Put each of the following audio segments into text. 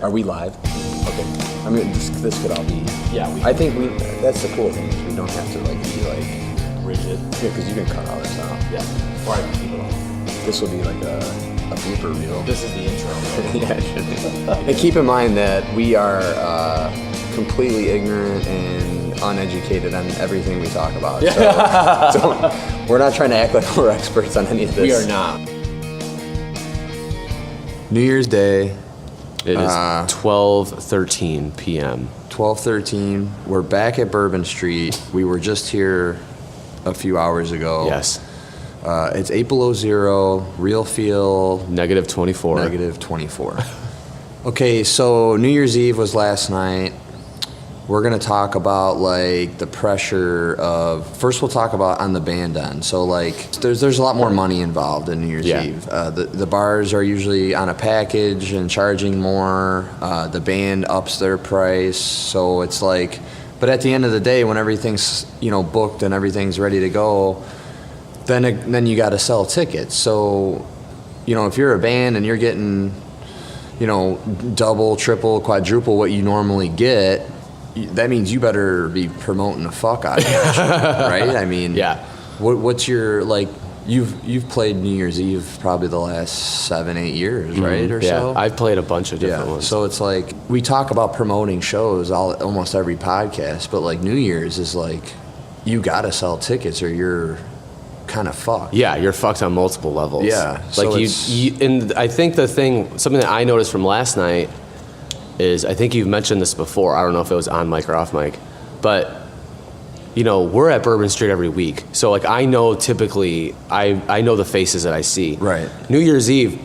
Are we live? Okay. I mean, this could all be. Yeah. I think that's the cool thing is we don't have to be rigid. Yeah, because you can cut all this out. Yeah. Or I can keep it all. This will be like a blooper reel. This is the intro. Yeah, it should be. And keep in mind that we are completely ignorant and uneducated on everything we talk about. So we're not trying to act like we're experts on any of this. We are not. New Year's Day. It is 12:13 p.m. 12:13. We're back at Bourbon Street. We were just here a few hours ago. Yes. It's 8 below zero. Real feel. Negative 24. Negative 24. Okay, so New Year's Eve was last night. We're going to talk about the pressure of, first we'll talk about on the band end. So there's a lot more money involved in New Year's Eve. The bars are usually on a package and charging more. The band ups their price. So it's but at the end of the day, when everything's, booked and everything's ready to go, then you got to sell tickets. So, if you're a band and you're getting, double, triple, quadruple what you normally get, that means you better be promoting the fuck out of it, right? I mean, yeah. What's your You've played New Year's Eve probably the last 7-8 years, right, or so? Yeah, I've played a bunch of different ones. So it's we talk about promoting shows almost every podcast, but New Year's is you gotta sell tickets or you're kind of fucked. Yeah, you're fucked on multiple levels. Yeah, and I think something that I noticed from last night is, I think you've mentioned this before, I don't know if it was on mic or off mic, but we're at Bourbon Street every week. So I know typically, I know the faces that I see. Right. New Year's Eve,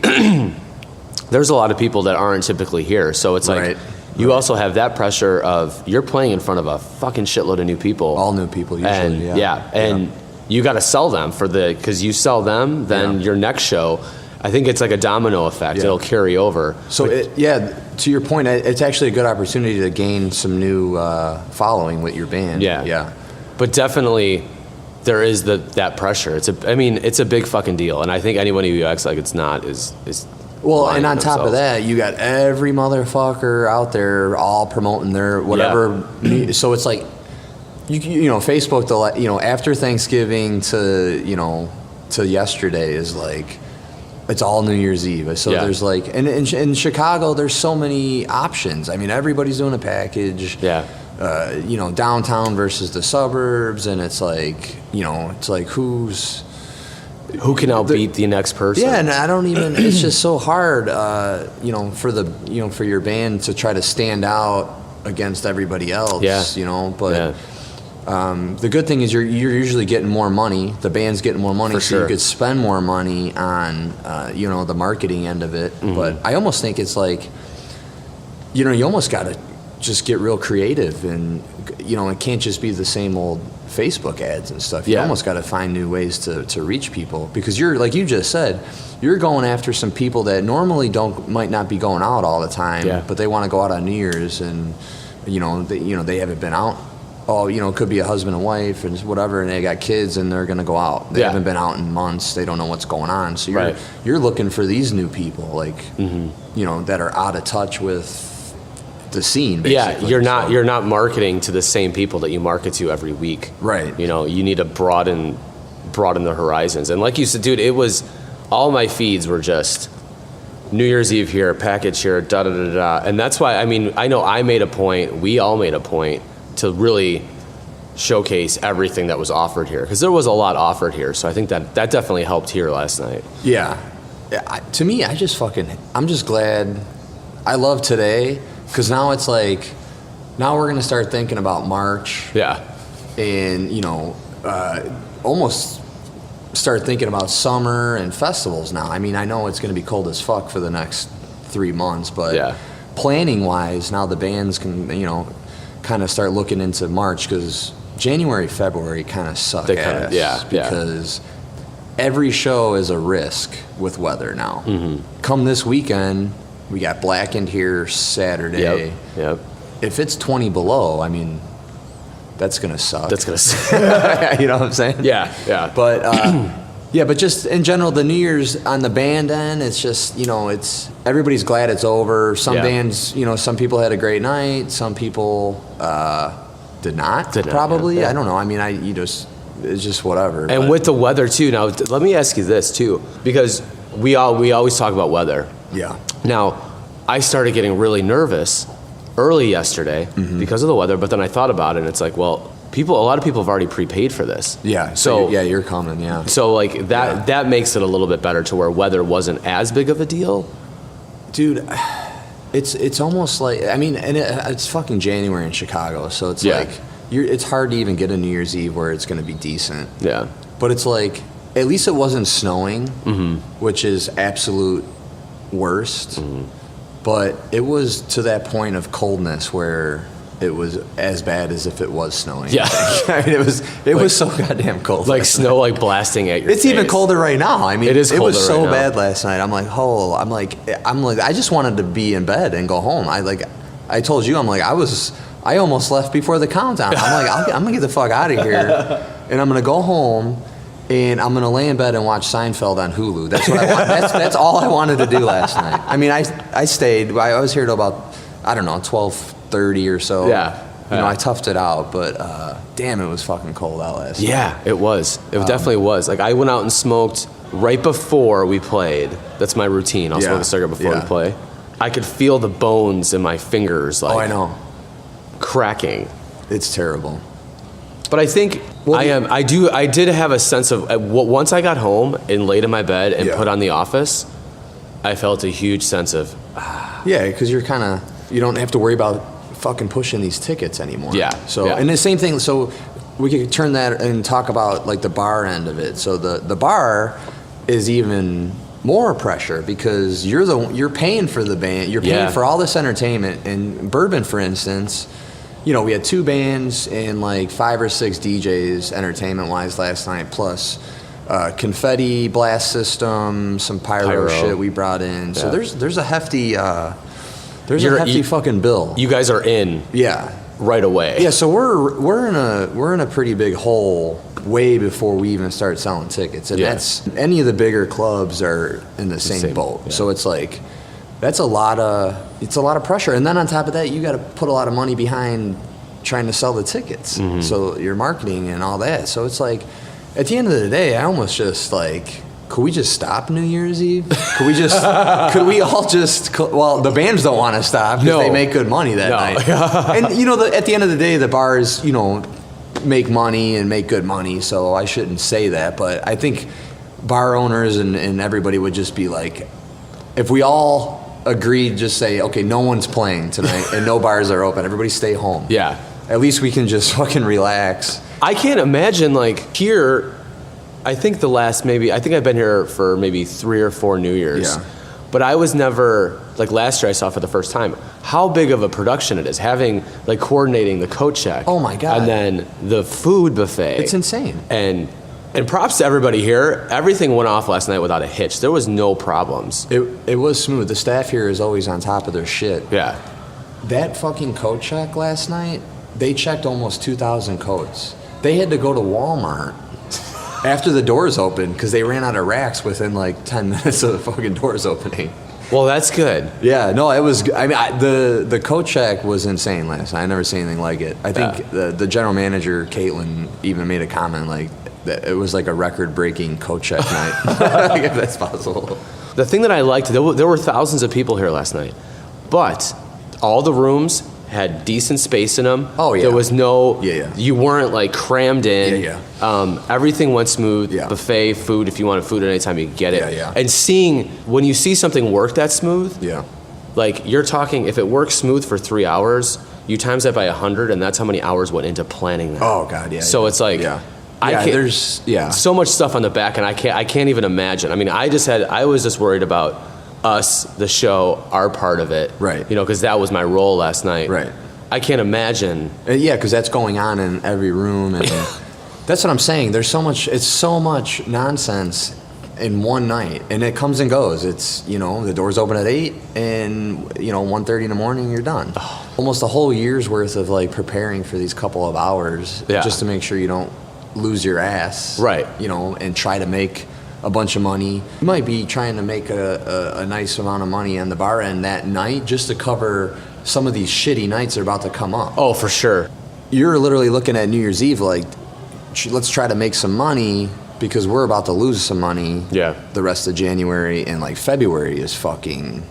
there's a lot of people that aren't typically here. So it's you also have that pressure of, you're playing in front of a fucking shitload of new people. All new people usually, and you got to sell them because you sell them, then your next show, I think it's like a domino effect. It'll carry over. So to your point, it's actually a good opportunity to gain some new following with your band. Yeah. But definitely, there is that pressure. It's a big fucking deal, and I think anyone who acts like it's not is well. And on top of that, you got every motherfucker out there all promoting their whatever. Yeah. So it's you know, Facebook. After Thanksgiving to yesterday is it's all New Year's Eve. So there's and in Chicago, there's so many options. I mean, everybody's doing a package. Yeah. Downtown versus the suburbs, and it's who can outbeat the next person. Yeah, and I don't even. It's just so hard, for your band to try to stand out against everybody else. Yeah. But. The good thing is you're usually getting more money. The band's getting more money, so you could spend more money on the marketing end of it. Mm-hmm. But I almost think it's you almost got to just get real creative, and it can't just be the same old Facebook ads and stuff. You almost got to find new ways to reach people, because you're, like you just said, you're going after some people that normally might not be going out all the time, but they want to go out on New Year's, and they haven't been out. Oh, it could be a husband and wife and whatever, and they got kids and they're going to go out. They haven't been out in months. They don't know what's going on. So you're looking for these new people, that are out of touch with the scene, basically. Yeah, you're not marketing to the same people that you market to every week. Right. You need to broaden the horizons. And like you said, dude, it was, all my feeds were just New Year's Eve here, package here, da-da-da-da. And that's why, I know I made a point, we all made a point, to really showcase everything that was offered here, because there was a lot offered here. So I think that definitely helped here last night. Yeah. To me, I'm just glad. I love today, because now it's now we're going to start thinking about March. Yeah. And, almost start thinking about summer and festivals now. I know it's going to be cold as fuck for the next 3 months, but planning wise, now the bands can, kind of start looking into March, because January, February kind of suck ass. Because every show is a risk with weather now. Mm-hmm. Come this weekend, we got Blackened here Saturday. Yep. If it's 20 below, that's going to suck. That's going to suck. You know what I'm saying? Yeah. But Yeah, but just in general, the New Year's on the band end, it's just, it's everybody's glad it's over. Some bands, some people had a great night. Some people did not, probably. Yeah. I don't know. I mean, it's just whatever. And with the weather, too. Now, let me ask you this, too, because we always talk about weather. Yeah. Now, I started getting really nervous early yesterday because of the weather, but then I thought about it, and it's like, well, a lot of people have already prepaid for this. Yeah. So you're coming. Yeah. So like that makes it a little bit better to where weather wasn't as big of a deal. Dude, it's almost like, I mean, and it's fucking January in Chicago, so it's like it's hard to even get a New Year's Eve where it's going to be decent. Yeah. But it's like, at least it wasn't snowing, which is absolute worst. But it was to that point of coldness where it was as bad as if it was snowing. Yeah. I mean, it was so goddamn cold. Like snow like blasting at your face. It's even colder right now. I mean, it was so bad last night. I'm like, I just wanted to be in bed and go home. I told you, I almost left before the countdown. I'm like, I'm gonna get the fuck out of here, and I'm gonna go home, and I'm gonna lay in bed and watch Seinfeld on Hulu. That's what I want. That's all I wanted to do last night. I mean, I stayed. I was here till about, I don't know, 12:30 or so. Yeah. I toughed it out, but damn, it was fucking cold out last night. Yeah, it was. It definitely was. Like, I went out and smoked right before we played. That's my routine. I'll smoke a cigarette before we play. I could feel the bones in my fingers, like, I know, cracking. It's terrible. But I think I did have a sense of, once I got home and laid in my bed and put on The Office, I felt a huge sense of, yeah, because you don't have to worry about fucking pushing these tickets anymore. Yeah. So and the same thing. So we could turn that and talk about like the bar end of it. So the bar is even more pressure because you're paying for the band. You're paying for all this entertainment. And Bourbon, for instance, we had 2 bands and like 5 or 6 DJs entertainment wise last night, plus confetti blast system, some pyro shit we brought in. So there's a hefty fucking bill. You guys are in right away. Yeah, so we're in a pretty big hole way before we even start selling tickets. And that's, any of the bigger clubs are in the same boat. Yeah. So it's like, it's a lot of pressure. And then on top of that, you got to put a lot of money behind trying to sell the tickets. So your marketing and all that. So it's like, at the end of the day, I almost just like, could we just stop New Year's Eve? Could we all just, well, the bands don't want to stop because they make good money that night. And, at the end of the day, the bars, make money and make good money, so I shouldn't say that. But I think bar owners and everybody would just be like, if we all agreed, just say, okay, no one's playing tonight and no bars are open, everybody stay home. Yeah. At least we can just fucking relax. I can't imagine, like, here, I think I've been here for maybe 3 or 4 New Year's. Yeah. But I was never, like last year I saw for the first time, how big of a production it is, having, like, coordinating the coat check. Oh my God. And then the food buffet. It's insane. And props to everybody here. Everything went off last night without a hitch. There was no problems. It was smooth. The staff here is always on top of their shit. Yeah. That fucking coat check last night, they checked almost 2,000 coats. They had to go to Walmart after the doors opened because they ran out of racks within like 10 minutes of the fucking doors opening. Well, that's good. Yeah, no, it was. I mean, the coat check was insane last night. I never seen anything like it. I think the general manager, Caitlin, even made a comment like that it was like a record-breaking coat check night, if that's possible. The thing that I liked, there were thousands of people here last night, but all the rooms had decent space in them. Oh, yeah. There was no, Yeah. you weren't like crammed in. Yeah. Everything went smooth. Yeah. Buffet, food, if you wanted food at any time, you could get it. Yeah. And when you see something work that smooth, like you're talking, if it works smooth for 3 hours, you times that by 100, and that's how many hours went into planning that. Oh, God, yeah. So it's like, there's so much stuff on the back, and I can't even imagine. I mean, I was just worried about us, the show, our part of it, right? Because that was my role last night, right? I can't imagine. Because that's going on in every room, and that's what I'm saying. There's so much. It's so much nonsense in one night, and it comes and goes. It's the doors open at 8, and 1:30 in the morning you're done. Almost a whole year's worth of like preparing for these couple of hours, just to make sure you don't lose your ass, right? And try to make a bunch of money. You might be trying to make a nice amount of money on the bar end that night just to cover some of these shitty nights that are about to come up. Oh, for sure. You're literally looking at New Year's Eve like, let's try to make some money because we're about to lose some money. Yeah. The rest of January, and like February is fucking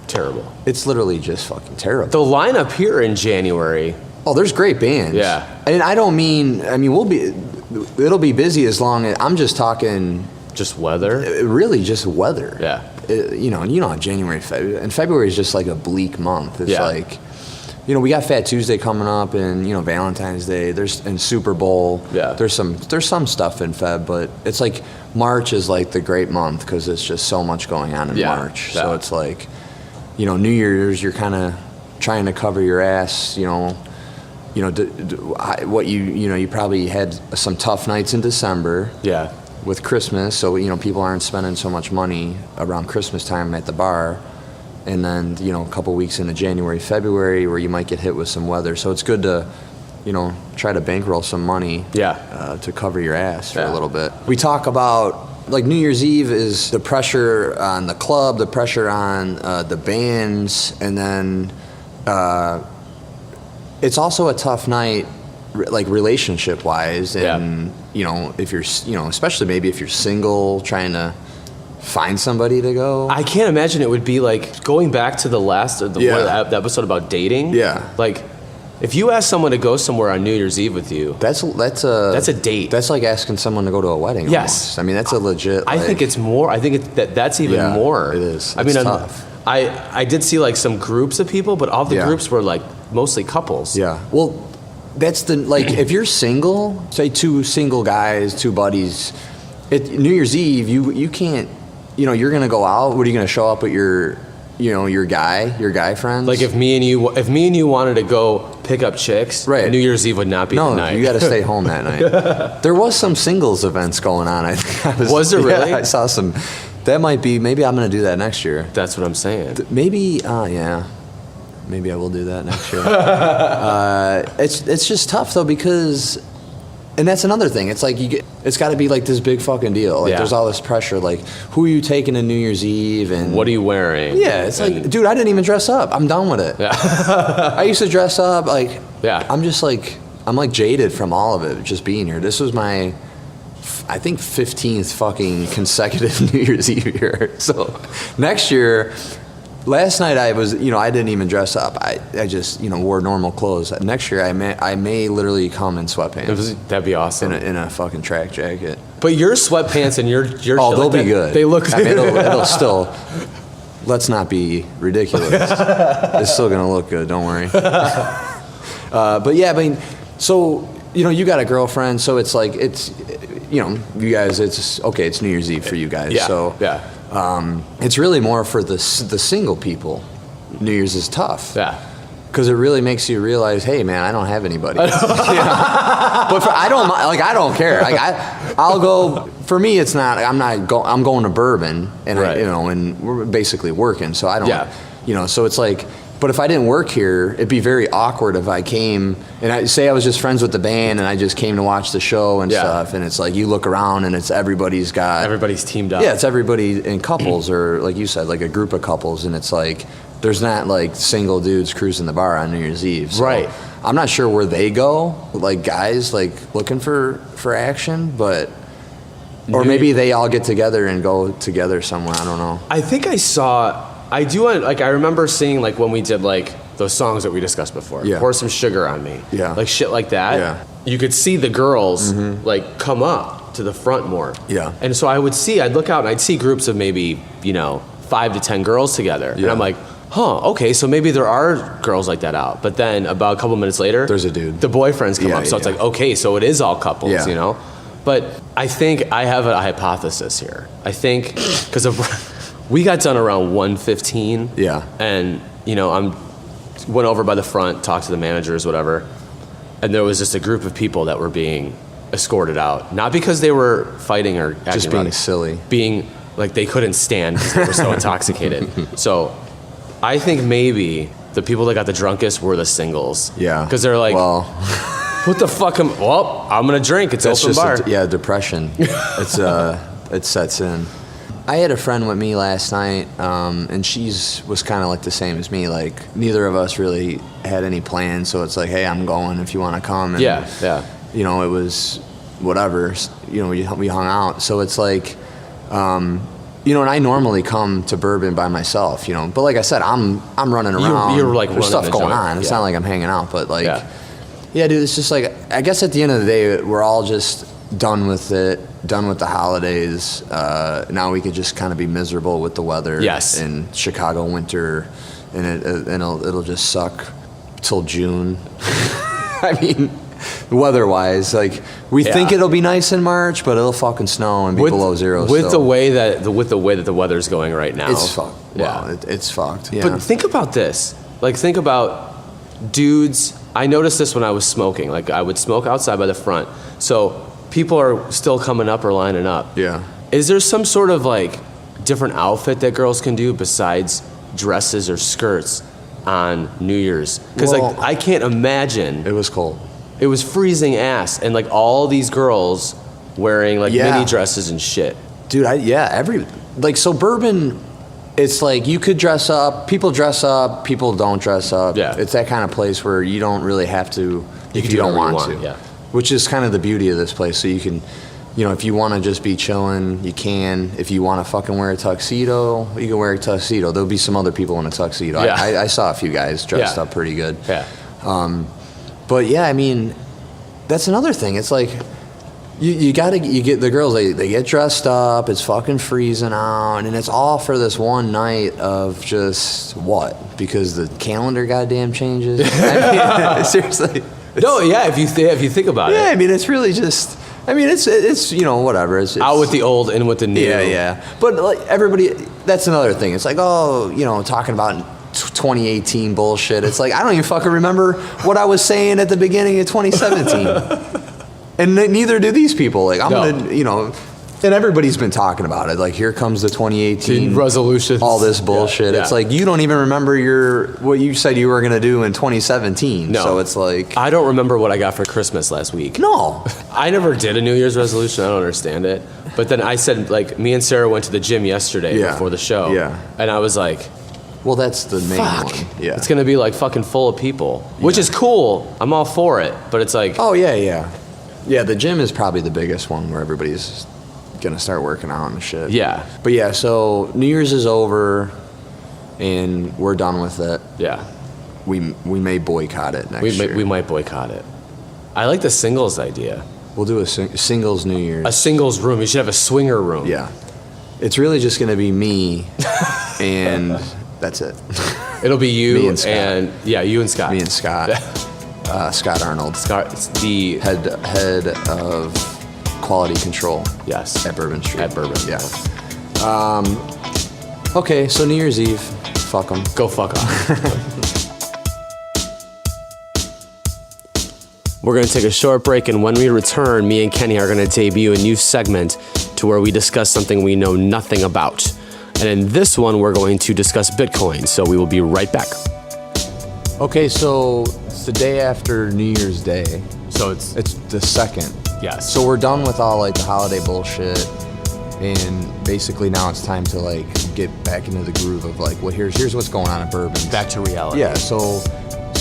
terrible. It's literally just fucking terrible. The lineup here in January. Oh, there's great bands. Yeah. And I mean, it'll be busy as long as, I'm just talking. Just weather? Really just weather. Yeah. January, February, and February is just like a bleak month. It's like, we got Fat Tuesday coming up, and Valentine's Day. And Super Bowl. Yeah. There's some stuff in Feb, but it's like March is like the great month because it's just so much going on in March. Yeah. So it's like, New Year's, you're kind of trying to cover your ass. You probably had some tough nights in December. Yeah. With Christmas, so people aren't spending so much money around Christmas time at the bar, and then a couple weeks into January, February, where you might get hit with some weather. So it's good to try to bankroll some money to cover your ass for a little bit. We talk about like New Year's Eve is the pressure on the club, the pressure on the bands, and then it's also a tough night like relationship wise, and if you're especially maybe if you're single trying to find somebody to go. I can't imagine it would be like going back to the the episode about dating. Yeah. Like if you ask someone to go somewhere on New Year's Eve with you, that's a date. That's like asking someone to go to a wedding. Yes. Almost. I mean, that's a legit. I think it's more. I think that's even more. It is. It's tough. I did see like some groups of people, but all the groups were like mostly couples. Yeah. Well, that's if you're single, say two single guys, two buddies, New Year's Eve, you can't, you're gonna go out. What are you gonna show up with your guy friends? Like if me and you wanted to go pick up chicks, right? New Year's Eve would not be the night. No, you got to stay home that night. There was some singles events going on. I think was there really? Yeah, I saw some. That might be. Maybe I'm gonna do that next year. That's what I'm saying. Maybe. Yeah. Maybe I will do that next year. It's just tough though because, and that's another thing. It's like it's got to be like this big fucking deal. Like there's all this pressure. Like who are you taking to New Year's Eve and what are you wearing? Yeah, it's like, dude, I didn't even dress up. I'm done with it. Yeah. I used to dress up like. Yeah. I'm like jaded from all of it. Just being here. This was my, I think 15th fucking consecutive New Year's Eve here. So next year. Last night I was, I didn't even dress up. I just, wore normal clothes. Next year I may literally come in sweatpants. That'd be awesome. In a fucking track jacket. But your sweatpants and your oh, they'll be good. They look. I mean, it'll still. Let's not be ridiculous. It's still gonna look good. Don't worry. But yeah, I mean, so you got a girlfriend, so it's like you guys. It's okay. It's New Year's Eve for you guys. Yeah. So yeah. It's really more for the single people. New Year's is tough. Yeah. Because it really makes you realize, hey man, I don't have anybody. But I don't care. Like I'll go. For me, it's not. I'm going to Bourbon, and right. And we're basically working. So I don't. Yeah. So it's like. But if I didn't work here, it'd be very awkward if I came and I was just friends with the band and I just came to watch the show and stuff. And it's like you look around and it's everybody's teamed up. Yeah, it's everybody in couples or like you said, like a group of couples. And it's like there's not like single dudes cruising the bar on New Year's Eve. So right. I'm not sure where they go, like guys like looking for action, but or maybe they all get together and go together somewhere. I don't know. I think I do want, like, I remember seeing, like, when we did, like, those songs that we discussed before. Yeah. Pour Some Sugar on Me. Yeah. Like, shit like that. Yeah. You could see the girls, like, come up to the front more. Yeah. And so I'd look out and I'd see groups of maybe, 5 to 10 girls together. Yeah. And I'm like, okay, so maybe there are girls like that out. But then about a couple minutes later. There's a dude. The boyfriends come up. So it's like, okay, so it is all couples, But I think I have a hypothesis here. I think, because we got done around 1:15. Yeah. And, went over by the front, talked to the managers, whatever. And there was just a group of people that were being escorted out. Not because they were fighting or acting just being silly. Being, like, they couldn't stand because they were so intoxicated. So I think maybe the people that got the drunkest were the singles. Yeah. Because they're like, well, what the fuck I'm going to drink. It's open bar. Depression. It's it sets in. I had a friend with me last night, and was kind of like the same as me. Like, neither of us really had any plans, so it's like, hey, I'm going if you want to come. And, you know, it was whatever. You know, we hung out. So it's like, you know, and I normally come to Bourbon by myself, you know. But like I said, I'm running around. You're like there's stuff going on. It's not like I'm hanging out, but like, yeah, dude, it's just like, I guess at the end of the day, we're all just done with it, done with the holidays. Now we could just kind of be miserable with the weather. Yes. In Chicago winter, and it'll just suck till June. I mean, weather-wise, like we think it'll be nice in March, but it'll fucking snow and be below zero. With the way that the weather's going right now, it's fucked. Yeah, well, it's fucked. Yeah. But think about this. Like, think about dudes. I noticed this when I was smoking. Like, I would smoke outside by the front, so people are still coming up or lining up. Yeah. Is there some sort of like different outfit that girls can do besides dresses or skirts on New Year's? Because like, I can't imagine. It was cold. It was freezing ass, and like all these girls wearing like mini dresses and shit. Dude, so Bourbon, it's like you could dress up, people don't dress up. Yeah. It's that kind of place where you don't really have to if you don't want to. Yeah. Which is kind of the beauty of this place. So you can, you know, if you want to just be chilling, you can. If you want to fucking wear a tuxedo, you can wear a tuxedo. There'll be some other people in a tuxedo. Yeah. I saw a few guys dressed up pretty good. Yeah. But yeah, I mean, that's another thing. It's like you get the girls, they get dressed up, it's fucking freezing out, and it's all for this one night of just what? Because the calendar goddamn changes. I mean, seriously. No, yeah, if you think about it. Yeah, I mean, it's really just, I mean, it's you know, whatever. It's out with the old, in with the new. Yeah. But like everybody, that's another thing. It's like, oh, you know, talking about 2018 bullshit. It's like, I don't even fucking remember what I was saying at the beginning of 2017. And neither do these people. Like, I'm gonna, you know, and everybody's been talking about it. Like, here comes the 2018 resolutions, all this bullshit. Yeah. It's like, you don't even remember what you said you were gonna do in 2017. No. So it's like, I don't remember what I got for Christmas last week. No. I never did a New Year's resolution. I don't understand it. But then I said, like, me and Sarah went to the gym yesterday before the show. Yeah. And I was like, well, that's the main fuck. one. Yeah. It's gonna be like fucking full of people, which is cool. I'm all for it. But it's like, oh yeah. Yeah, the gym is probably the biggest one where everybody's gonna start working out and shit. Yeah. But yeah, so New Year's is over, and we're done with it. Yeah. We may boycott it next year. We might boycott it. I like the singles idea. We'll do a singles New Year's. A singles room. You should have a swinger room. Yeah. It's really just gonna be me, and that's it. It'll be you me and Scott. You and Scott. Me and Scott. Scott Arnold. Scott's the head of quality control. Yes. At Bourbon Street. At Bourbon. Yeah. Okay, so New Year's Eve, fuck them. Go fuck off. We're going to take a short break, and when we return, me and Kenny are going to debut a new segment to where we discuss something we know nothing about. And in this one, we're going to discuss Bitcoin, so we will be right back. Okay, so it's the day after New Year's Day. So it's the second. Yes. So we're done with all like the holiday bullshit, and basically now it's time to like get back into the groove of like, well, here's what's going on at Bourbon. Back to reality. Yeah. So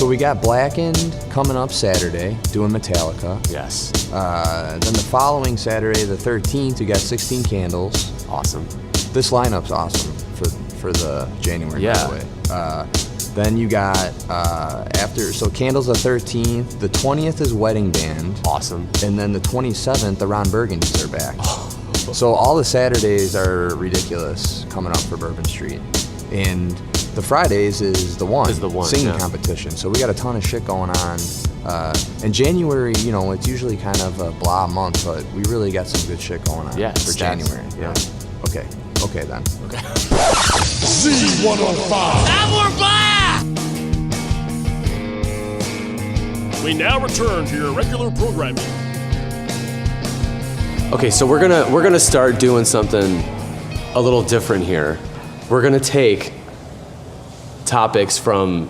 we got Blackened coming up Saturday, doing Metallica. Yes. Then the following Saturday, the 13th, we got 16 Candles. Awesome. This lineup's awesome for the January. Yeah. By the way. Then you got so Candles the 13th, the 20th is Wedding Band. Awesome. And then the 27th, the Ron Burgundies are back. So all the Saturdays are ridiculous coming up for Bourbon Street. And the Fridays is the one singing competition. So we got a ton of shit going on. And January, you know, it's usually kind of a blah month, but we really got some good shit going on for January. Yeah. Okay then. Okay. Z105. Now we're back! We now return to your regular programming. Okay, so we're gonna start doing something a little different here. We're gonna take topics from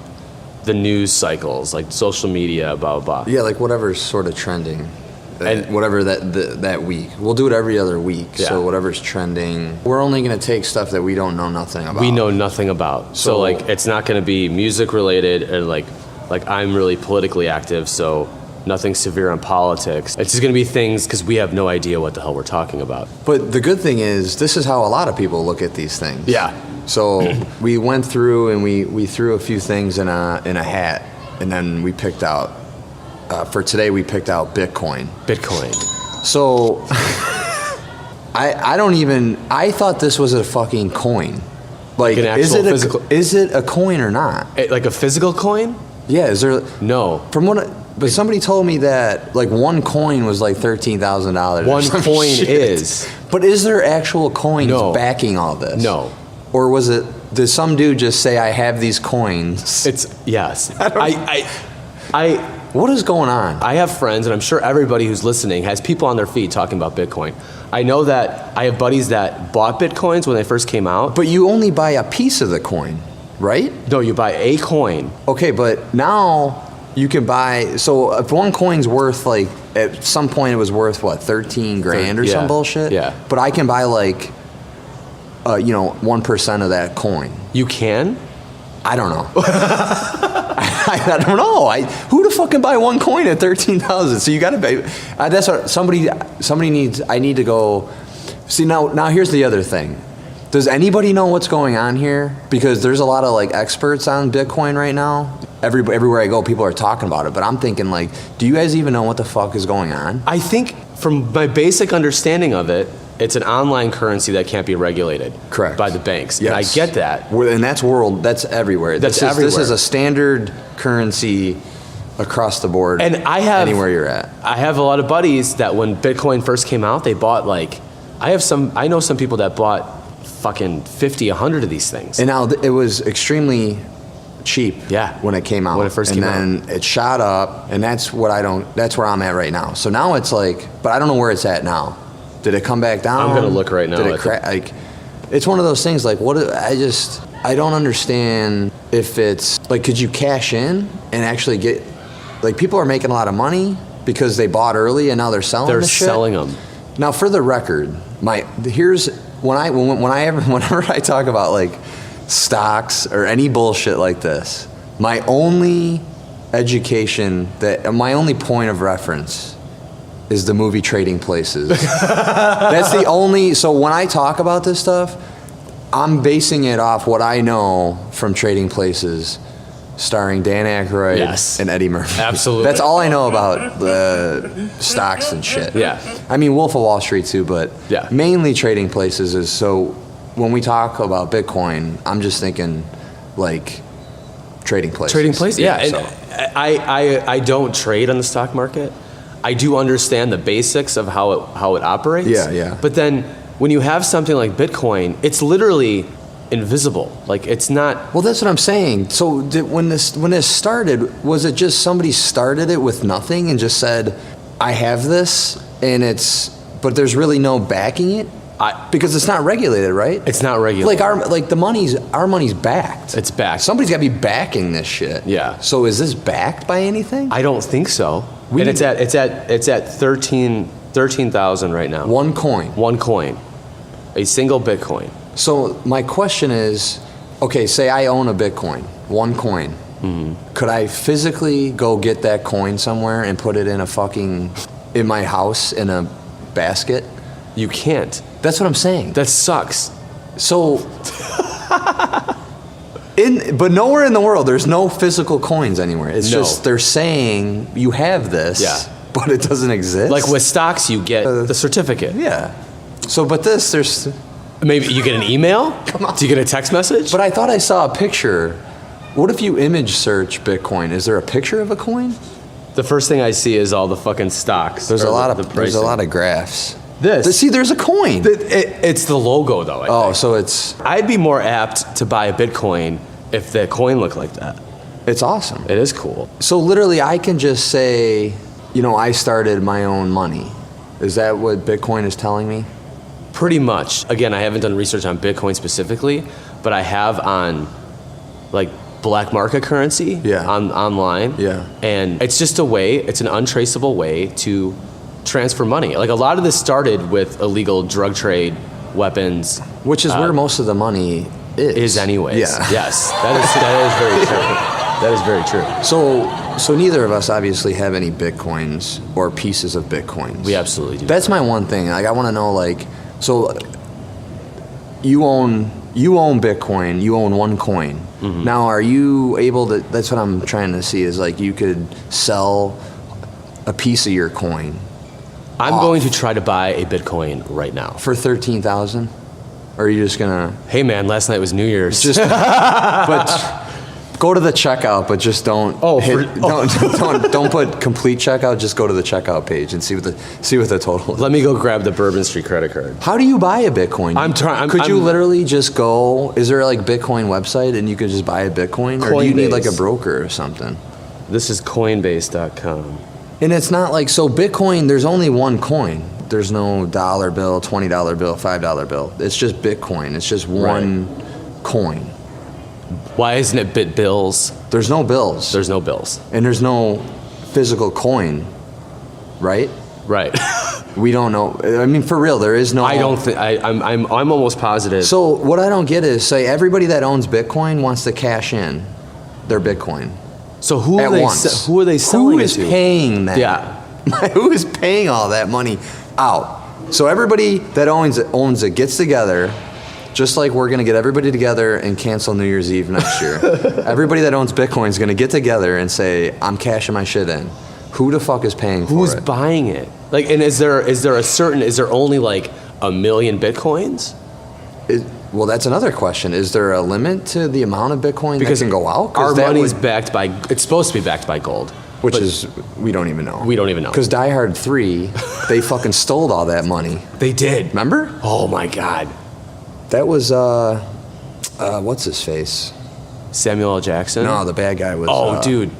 the news cycles, like social media, blah blah blah. Yeah, like whatever's sort of trending And whatever that week. We'll do it every other week. Yeah. So whatever's trending, we're only going to take stuff that we don't know nothing about. We know nothing about. So like, it's not going to be music related, and like I'm really politically active, so nothing severe on politics. It's just going to be things because we have no idea what the hell we're talking about. But the good thing is, this is how a lot of people look at these things. Yeah. So we went through and we threw a few things in a hat, and then we picked out. For today, we picked out Bitcoin. Bitcoin. So I thought this was a fucking coin. Like an actual physical. Is it a coin or not? Like a physical coin? Yeah. Is there? No. But somebody told me that like one coin was like $13,000. One coin is. But is there actual coins No. backing all this? No. Or was it? Did some dude just say, "I have these coins"? It's yes. What is going on? I have friends, and I'm sure everybody who's listening has people on their feed talking about Bitcoin. I know that I have buddies that bought Bitcoins when they first came out. But you only buy a piece of the coin, right? No, you buy a coin. Okay, but now you can buy. So if one coin's worth like at some point it was worth what 13 grand or Yeah, some bullshit. yeah. But I can buy like 1% of that coin. You can? I don't know. I don't know. Who the fuck can buy one coin at 13,000? So you got to pay. That's what somebody needs. I need to go. See now. Here's the other thing. Does anybody know what's going on here? Because there's a lot of like experts on Bitcoin right now. Everywhere I go, people are talking about it. But I'm thinking like, do you guys even know what the fuck is going on? I think from my basic understanding of it, it's an online currency that can't be regulated. Correct. By the banks. Yes. And I get that. And that's everywhere. That's This everywhere. is a standard currency across the board. And I have anywhere you're at. I have a lot of buddies that when Bitcoin first came out, they bought like I know some people that bought fucking 50, 100 of these things. And now it was extremely cheap. Yeah. When it came out. When it first came out. And then it shot up, and that's where I'm at right now. So now it's like, but I don't know where it's at now. Did it come back down? I'm gonna look right now. Did it crack? Like, it's one of those things. Like, I don't understand if it's like, could you cash in and actually get? Like, people are making a lot of money because they bought early and now they're selling. They're this shit. selling them. Now, for the record, whenever I talk about like stocks or any bullshit like this, my only point of reference is the movie Trading Places. That's the only. So when I talk about this stuff, I'm basing it off what I know from Trading Places, starring Dan Aykroyd Yes. and Eddie Murphy. Absolutely. That's all I know about stocks and shit. Yeah. I mean, Wolf of Wall Street too, but Yeah. mainly Trading Places is so. When we talk about Bitcoin, I'm just thinking like Trading Places. Trading Places. Yeah. And so. I don't trade on the stock market. I do understand the basics of how it operates. Yeah, yeah. But then when you have something like Bitcoin, it's literally invisible. Like it's not. Well, that's what I'm saying. So when this started, was it just somebody started it with nothing and just said, "I have this," and but there's really no backing it because it's not regulated, right? It's not regulated. Like our money's backed. It's backed. Somebody's got to be backing this shit. Yeah. So is this backed by anything? I don't think so. It's at 13,000 right now. One coin. One coin. A single Bitcoin. So my question is, okay, say I own a Bitcoin, one coin. Mm-hmm. Could I physically go get that coin somewhere and put it in in my house in a basket? You can't. That's what I'm saying. That sucks. So, but nowhere in the world, there's no physical coins anywhere. It's just they're saying you have this, but it doesn't exist. Like with stocks, you get the certificate. Yeah. So, but there's... Maybe you get an email? Come on. Do you get a text message? But I thought I saw a picture. What if you image search Bitcoin? Is there a picture of a coin? The first thing I see is all the fucking stocks. There's a lot of graphs. See, there's a coin. It's the logo, though. I think. So it's... I'd be more apt to buy a Bitcoin if the coin looked like that. It's awesome. It is cool. So literally, I can just say, I started my own money. Is that what Bitcoin is telling me? Pretty much. Again, I haven't done research on Bitcoin specifically, but I have on like black market currency online. Yeah. And it's just it's an untraceable way to transfer money. Like a lot of this started with illegal drug trade, weapons, which is where most of the money is anyways. Yeah. Yes, that is very true. So neither of us obviously have any Bitcoins or pieces of Bitcoins. We absolutely do. That's my one thing. Like I want to know, like, so you own Bitcoin, you own one coin. Mm-hmm. Now, are you able to? That's what I'm trying to see. Is like you could sell a piece of your coin. I'm going to try to buy a Bitcoin right now for 13,000. Or are you just gonna? Hey man, last night was New Year's. Just, but go to the checkout, but just don't. Don't put complete checkout. Just go to the checkout page and see what the total is. Let me go grab the Bourbon Street credit card. How do you buy a Bitcoin? Could you literally just go? Is there like Bitcoin website and you could just buy a Bitcoin, or do you need like a broker or something? This is Coinbase.com. And it's not like, so Bitcoin. There's only one coin. There's no dollar bill, $20 bill, $5 bill. It's just Bitcoin. It's just one coin. Why isn't it BitBills? There's no bills. There's no bills. And there's no physical coin, right? Right. We don't know. I mean, for real, there is no. I don't think. I'm almost positive. So what I don't get is, say everybody that owns Bitcoin wants to cash in their Bitcoin. So who are they selling Who is it to? paying that? Yeah. Who is paying all that money out? So everybody that owns it gets together, just like we're going to get everybody together and cancel New Year's Eve next year. Everybody that owns Bitcoin is going to get together and say, I'm cashing my shit in. Who the fuck is paying for it? Who's buying it? Like, and is there only like 1 million Bitcoins? Well, that's another question. Is there a limit to the amount of Bitcoin that can go out? Our money's it's supposed to be backed by gold. Which is, we don't even know. We don't even know. Because Die Hard 3, they fucking stole all that money. They did. Remember? Oh my God. That was, what's his face? Samuel L. Jackson? No, the bad guy was. Oh, dude.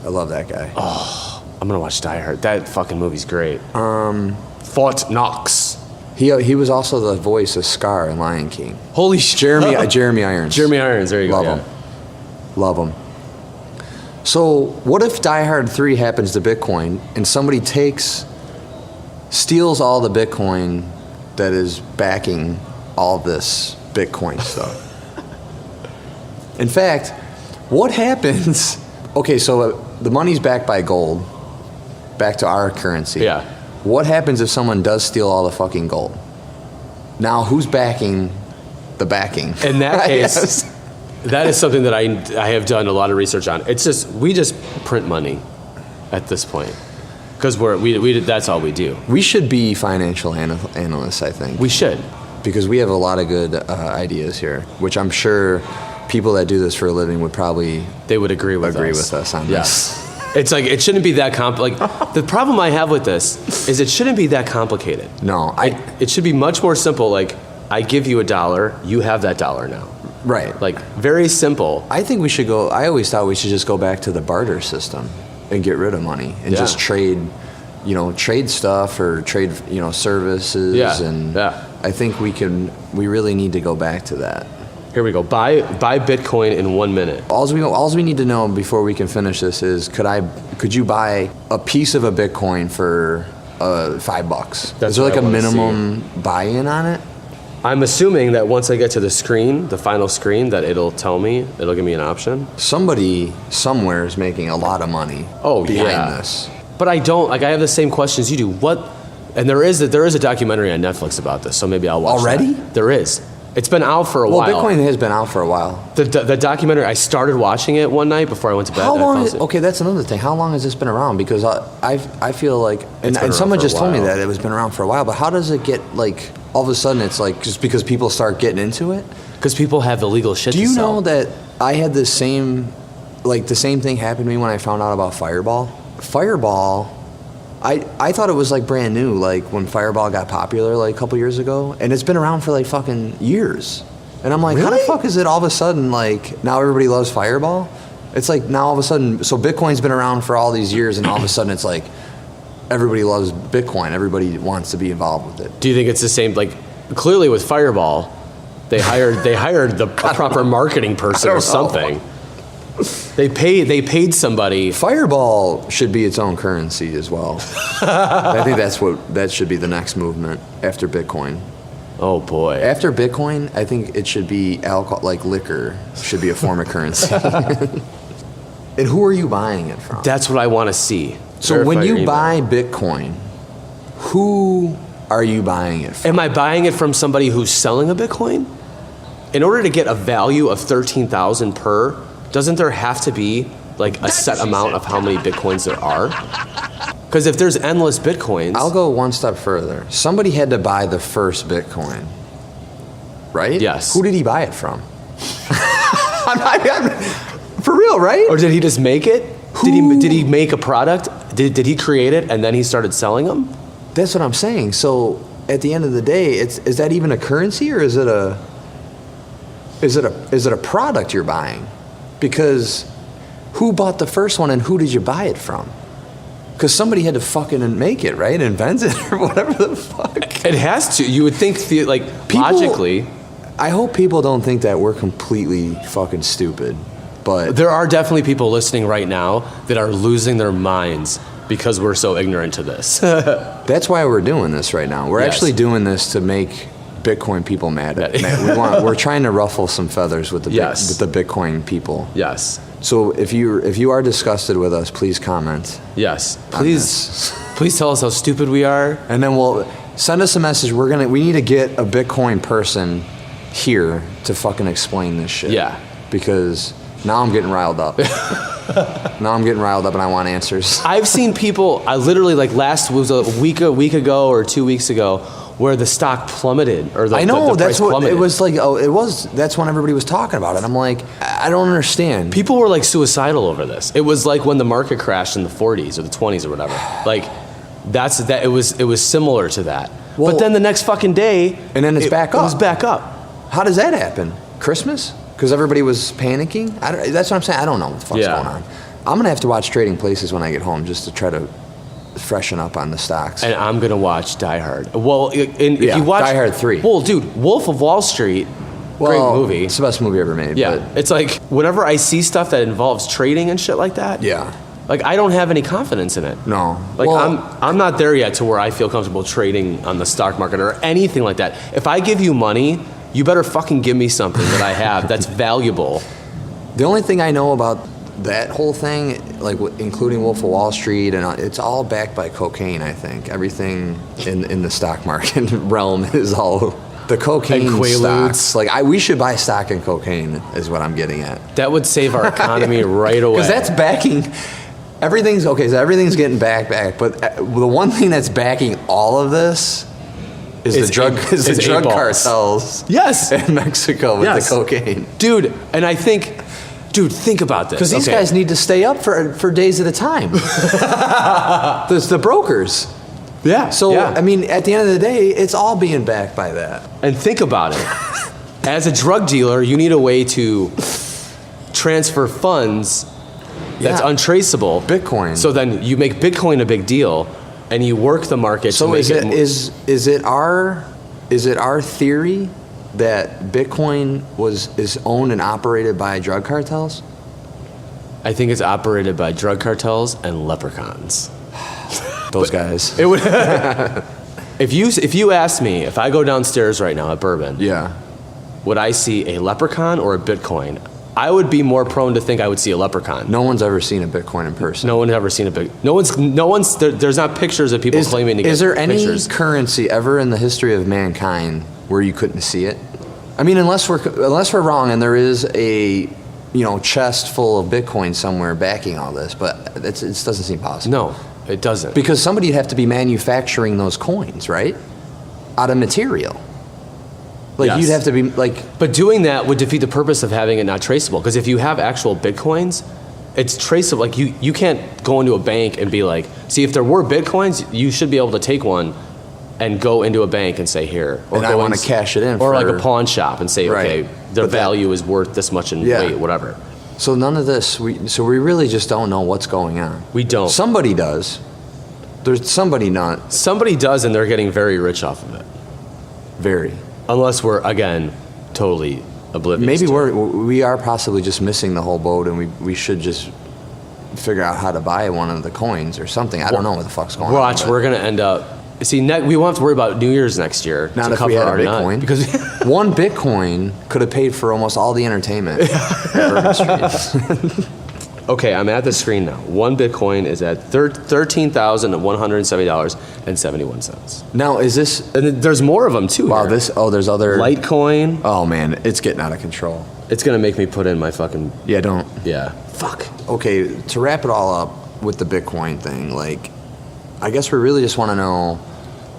I love that guy. Oh, I'm going to watch Die Hard. That fucking movie's great. Fort Knox. He was also the voice of Scar in Lion King. Holy shit. Jeremy Irons. Jeremy Irons, there you go. Love him. So what if Die Hard 3 happens to Bitcoin and somebody steals all the Bitcoin that is backing all this Bitcoin stuff? In fact, what happens? Okay, so the money's backed by gold, back to our currency. Yeah. What happens if someone does steal all the fucking gold? Now, who's backing the backing? In that case, that is something that I have done a lot of research on. It's just, we just print money at this point. Because that's all we do. We should be financial analysts, I think. We should. Because we have a lot of good ideas here, which I'm sure people that do this for a living would probably... They would agree with us on this. It's like, it shouldn't be that the problem I have with this is it shouldn't be that complicated. No. It should be much more simple, like, I give you $1, you have that $1 now. Right. Like, very simple. I think we should go... I always thought we should just go back to the barter system and get rid of money and just trade stuff or trade, services. I think we really need to go back to that. Here we go. Buy Bitcoin in 1 minute. All we need to know before we can finish this is could you buy a piece of a Bitcoin for $5? Is there like a minimum buy-in on it? I'm assuming that once I get to the final screen, that it'll give me an option. Somebody somewhere is making a lot of money behind this. But I don't, I have the same questions you do. And there is a documentary on Netflix about this, so maybe I'll watch Already? that. There is. It's been out for a while. Well, Bitcoin has been out for a while. The documentary, I started watching it one night before I went to bed. How long? Okay, that's another thing. How long has this been around? Because I feel like, and someone just told me that it was been around for a while. But how does it get all of a sudden? It's like just because people start getting into it. Because people have illegal shit. Do you know that I had the same thing happen to me when I found out about Fireball? Fireball. I thought it was like brand new, like when Fireball got popular like a couple years ago, and it's been around for like fucking years. And I'm like, How the fuck is it all of a sudden like now everybody loves Fireball? It's like now all of a sudden, so Bitcoin's been around for all these years, and all of a sudden it's like everybody loves Bitcoin. Everybody wants to be involved with it. Do you think it's the same? Like clearly with Fireball, they hired the proper marketing person or something. They paid somebody. Fireball should be its own currency as well. I think that should be the next movement after Bitcoin. Oh boy. After Bitcoin, I think it should be alcohol, like liquor, should be a form of currency. And who are you buying it from? That's what I want to see. So when you buy Bitcoin, who are you buying it from? Am I buying it from somebody who's selling a Bitcoin? In order to get a value of 13,000 per, doesn't there have to be like a set amount of how many Bitcoins there are? Because if there's endless Bitcoins... I'll go one step further. Somebody had to buy the first Bitcoin, right? Yes. Who did he buy it from? For real, right? Or did he just make it? Did he make a product? Did he create it and then he started selling them? That's what I'm saying. So at the end of the day, is that even a currency, or is it a product you're buying? Because who bought the first one and who did you buy it from? Because somebody had to fucking make it, right? Invent it or whatever the fuck. It has to. You would think, logically. I hope people don't think that we're completely fucking stupid. But there are definitely people listening right now that are losing their minds because we're so ignorant to this. That's why we're doing this right now. We're actually doing this to make Bitcoin people mad. We're trying to ruffle some feathers with the Bitcoin people. Yes. So if you are disgusted with us, please comment. Yes. Please tell us how stupid we are. And then we'll send us a message. We need to get a Bitcoin person here to fucking explain this shit. Yeah. Because now I'm getting riled up. And I want answers. I've seen people, I literally was a week ago or 2 weeks ago, where the stock plummeted, or the that's price what plummeted. it was like. That's when everybody was talking about it. I'm like, I don't understand. People were like suicidal over this. It was like when the market crashed in the 40s or the 20s or whatever. Like it was similar to that. Well, but then the next fucking day, and then it's back up. It was back up. How does that happen? Christmas? Because everybody was panicking? That's what I'm saying. I don't know what the fuck's going on. I'm going to have to watch Trading Places when I get home just to try to freshen up on the stocks. And I'm going to watch Die Hard. Well, if you watch... Die Hard 3. Well, dude, Wolf of Wall Street, great movie. It's the best movie ever made. Yeah. But It's like, whenever I see stuff that involves trading and shit like that... Yeah. Like, I don't have any confidence in it. No. Like, I'm not there yet to where I feel comfortable trading on the stock market or anything like that. If I give you money, you better fucking give me something that I have that's valuable. The only thing I know about that whole thing, like including Wolf of Wall Street, and it's all backed by cocaine, I think. Everything in the stock market realm is all the cocaine stocks. Like, we should buy stock in cocaine is what I'm getting at. That would save our economy right away. Because that's backing... Everything's okay, so everything's getting back, but the one thing that's backing all of this is the drug cartels. Yes, in Mexico with the cocaine, dude. And I think, think about this, because these guys need to stay up for days at a time. There's the brokers. Yeah. So I mean, at the end of the day, it's all being backed by that. And think about it. As a drug dealer, you need a way to transfer funds that's untraceable. Bitcoin. So then you make Bitcoin a big deal, and you work the market to make it. Is it our theory that Bitcoin is owned and operated by drug cartels? I think it's operated by drug cartels and leprechauns. Those guys. It would. If you ask me, if I go downstairs right now at Bourbon, would I see a leprechaun or a Bitcoin? I would be more prone to think I would see a leprechaun. No one's ever seen a Bitcoin in person. No one's ever seen a Bitcoin. No one's. There's not pictures of people claiming to get pictures. Is there any currency ever in the history of mankind where you couldn't see it? I mean, unless we're wrong, and there is a chest full of Bitcoin somewhere backing all this, but it doesn't seem possible. No, it doesn't. Because somebody'd have to be manufacturing those coins, right? Out of material. Like, you'd have to be like... But doing that would defeat the purpose of having it not traceable. Because if you have actual Bitcoins, it's traceable. Like, you can't go into a bank and be like, see, if there were Bitcoins, you should be able to take one and go into a bank and say, here. Or and I want to cash it in. Or like a pawn shop and say, okay, their value is worth this much in weight, whatever. So none of this, we really just don't know what's going on. We don't. Somebody does. There's somebody not. Somebody does, and they're getting very rich off of it. Very. Unless we're, again, totally oblivious. Maybe to it. we are possibly just missing the whole boat, and we should just figure out how to buy one of the coins or something. I don't know what the fuck's going on. Watch, we're gonna end up. See, we won't have to worry about New Year's next year. Not to if cover we had a our nut, Bitcoin. because one Bitcoin could have paid for almost all the entertainment. at Bourbon Street. Okay, I'm at the screen now. One Bitcoin is at $13,170.71. Now, is this? And there's more of them too. Wow, here. there's other. Litecoin. Oh man, it's getting out of control. It's gonna make me put in my fucking Yeah, don't. yeah. Fuck. Okay, to wrap it all up with the Bitcoin thing, like, I guess we really just want to know,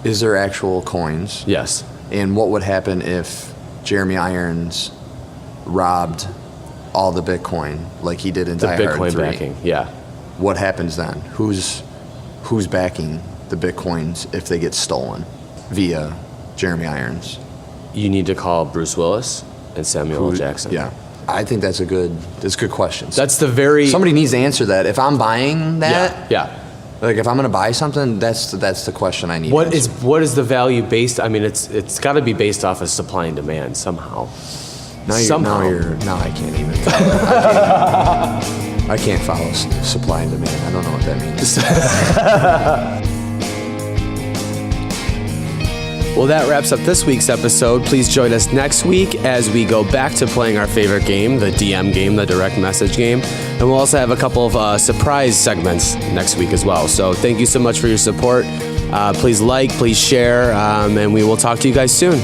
is there actual coins? Yes. And what would happen if Jeremy Irons robbed all the Bitcoin like he did in The Die Hard Bitcoin 3? backing. Yeah. What happens then? Who's backing the Bitcoins if they get stolen via Jeremy Irons? You need to call Bruce Willis and Samuel L. Jackson. Yeah. I think that's good questions. That's the very. Somebody needs to answer that. If I'm buying that, Yeah. like if I'm going to buy something, that's the question I need. What is the value based? I mean, it's got to be based off of supply and demand somehow. Now I can't even. I can't follow supply and demand. I don't know what that means. Well, that wraps up this week's episode. Please join us next week as we go back to playing our favorite game, the DM game, the direct message game. And we'll also have a couple of surprise segments next week as well. So thank you so much for your support. Please like, please share, and we will talk to you guys soon.